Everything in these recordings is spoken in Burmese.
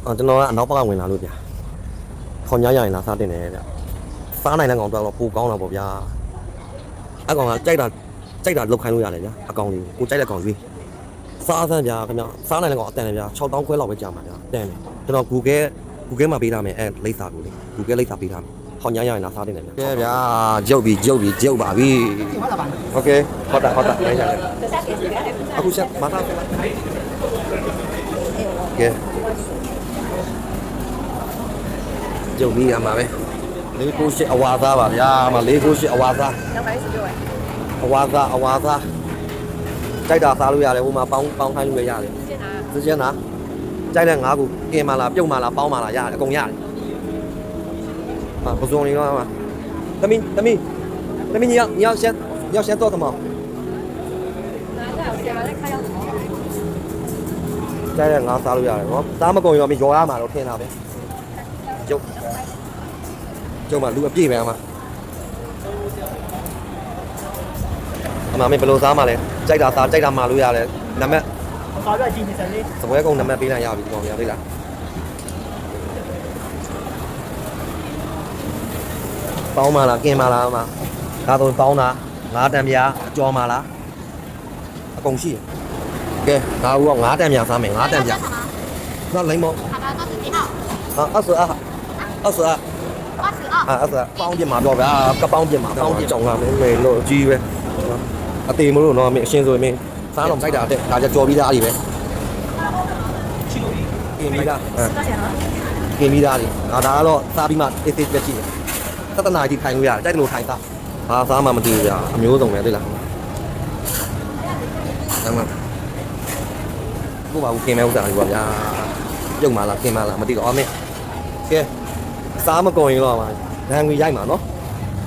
ကျွန်တော်ကအနောက်ဘက်ကဝင်လာလို့ဗျာခေါင်းညားရရင်လာစားတင်တယ်ဗျစားနိုင်တဲ့ကောင်တော့ပိုကောင်းတာပေါ့ဗျာအကောင်ကကြိုက်တာလောက်ခိုင်းလို့ရတယ်ဗျာအကောင်လေးကိုကြိုက်တဲ့ကောင်ရွေးစားစမ်းဗျာခင်ဗျစားနိုင်တဲ့ကောင်အတန်တယ်ဗျာ6000ခွဲလောက်ပဲကြာမှာဗျာတန်တယ်ကျွန်တော် Google မှာပေးထားမယ်လိပ်စာကိုလေ Google လိပ်စာပေးထားမယ်ခေါင်းညားရရင်လာစားတင်တယ်ဗျာကဲဗျာရုပ်ပါပြီโอเคဟုတ်တာနိုင်ကြတယ်အခုချက်မသားကဲရုပ်ပြီးရမှာပဲ498အဝါသားပါဗျာမ498အဝါသားနောက်ပိုင်းဆိုပြောရအဝါသားကြိုက်တာစားလို့ရတယ်ဟိုမှာပေါင်းခိုင်းလို့ရတယ်စစင်းတာကြိုက်တဲ့ငါးခုကင်မလားပြုတ်မလားပေါင်းမလားရတယ်အကုန်ရတယ်ဟာပစုံလေးတော့မှာတမီ你要先做什么ကြိုက်တဲ့ငါးစားလို့ရတယ်နော်စားမကုန်ရောမရောရမှာတော့ထင်တာပဲကျုပ်မှာလူအပြည့်ပဲအမမင်းဘယ်လိုစားမှလဲကြိုက်တာစားကြိုက်တာမှာလို့ရတယ်နံပါတ်စားပြကြည့်နေစမ်းလေးစပွဲကုန်းနံပါတ်ပေးလိုက်ရပြီကောင်ရပြီလားပေါင်းမလားကင်မလားအမဒါဆိုပေါင်းတာ9တန်ပြားကြော်မလားအကုန်ရှိကဲဒါဦးက9တန်ပြားစားမယ်9တန်ပြား那雷蒙，啊，22ပေါင်းပြမှာတော့ဗျာကပေါင်းပြမှာပေါင်းပြကြောင်ကမင်းလေလို့ကြီးပဲအသေးမလို့တော့မင်းအရှင်းဆိုရင်မင်းစားတော့ကြိုက်တာတဲ့ဒါကြကြော်ပြီးသားကြီးပဲกินပြီးသားกินပြီးသားကြီးဒါကတော့စားပြီးမှအေးသေးပဲရှိတယ်သတ္တနာကြီးထိုင်လို့ရတယ်ကြိုက်တယ်လို့ထိုင်စားဘာစားမှမသိဘူးဗျာအမျိုးစုံပဲသိလားအဲ့မှာဘုရားကင်မဲဥစ္စာကြီးပါဗျာပြုတ်မှလားကင်မှလားမသိတော့အမေကဲစားမကုန်ရင်တော့မှာဒဏ်ငွေရိုက်မှာနော်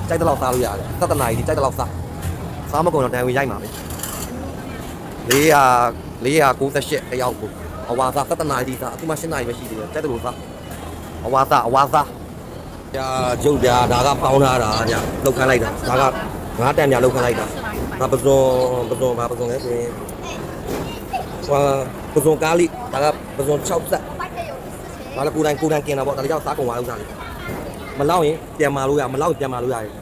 ကြိုက်တဲ့လောက်စားလို့ရတယ်သတ္တနာကြီးကြိုက်တဲ့လောက်စားမကုန်တော့ဒဏ်ငွေရိုက်မှာပဲ498တယောက်ကိုအဝါစားသတ္တနာကြီးစားအခုမှ7နာရီပဲရှိသေးတယ်ကြိုက်တယ်လို့စားအဝါစားကြာကျုပ်ပြာဒါကပေါင်းထားတာဗျာလောက်ခန်းလိုက်တာဒါက9တန်ပြာလောက်ခန်းလိုက်တာဒါပစုံလဲဆိုရင်ပစုံကားလိဒါကပစုံ6ဆက်ဒါလည်းကိုယ်တိုင်กินတာပေါ့ဒါလည်းကြောက်စားကုန်သွားဥစ္စာလေးမလောက်ရင်ပြန်မာလို့ရမလောက်ပြန်မာလို့ရတယ်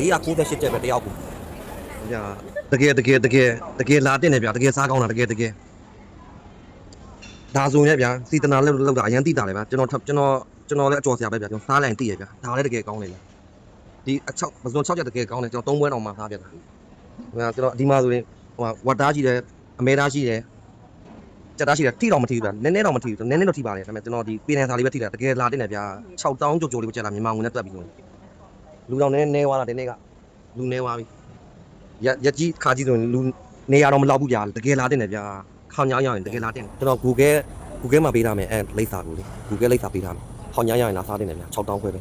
498ကျပ်ပဲတယောက်ကိုဗျာတကယ်လာတင်တယ်ဗျာတကယ်စားကောင်းတာတကယ်ဒါဆိုရင်ဗျာစီတနာလောက်တာအရင်သိတာလေဗျာကျွန်တော်လည်းအကျော်ဆရာပဲဗျာကျွန်တော်စားလိုက်သိရဗျာဒါလည်းတကယ်ကောင်းတယ်ဗျာဒီပစုံ6ကျပ်တကယ်ကောင်းတယ်ကျွန်တော်3ပွဲတောင်မှစားပြတာဗျာကျွန်တော်ဒီမှာဆိုရင်ဝတ်သားရှိတယ်အမဲသားရှိတယ်ကြက်သားရှိတယ်ထိတော့မထိဘူးဗျာနည်းနည်းတော့မထိဘူးနည်းနည်းတော့ထိပါတယ်ဒါပေမဲ့ကျွန်တော်ဒီပြည်နယ်စာလေးပဲထိတယ်တကယ်လာတင်တယ်ဗျာ6000ကျော်လေးပဲကျက်လာမြန်မာငွေနဲ့တွက်ပြီးလို့လူတော်နည်းသွားတာဒီနေ့ကလူနည်းသွားပြီရက်ကြီးခါကြီးဆိုရင်လူနေရတော့မလောက်ဘူးဗျာတကယ်လာတင်တယ်ဗျာခေါင်းညားရရင်တကယ်လာတင်ကျွန်တော် Google မှာပေးထားမယ်လိပ်စာကိုလေ Google လိပ်စာပေးထားမယ်ခေါင်းညားရရင်လာစားတင်တယ်ဗျာ6000ခွဲပဲ